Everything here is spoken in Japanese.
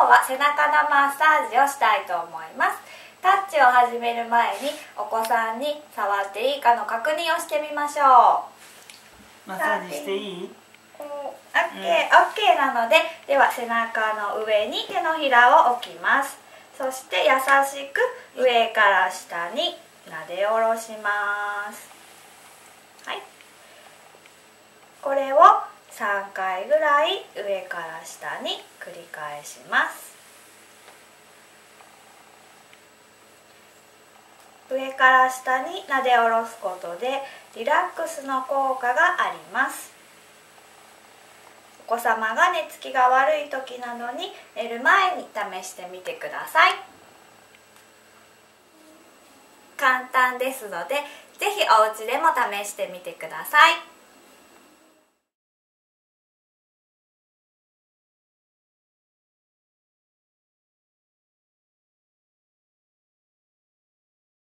は背中のマッサージをしたいと思います。タッチを始める前にお子さんに触っていいかの確認をしてみましょう。マッサージしていい？OK なので、では背中の上に手のひらを置きます。そして優しく上から下に撫で下ろします。はい、これを3回ぐらい上から下に繰り返します。上から下に撫で下ろすことでリラックスの効果があります。お子様が寝つきが悪い時などに寝る前に試してみてください。簡単ですので、ぜひお家でも試してみてください。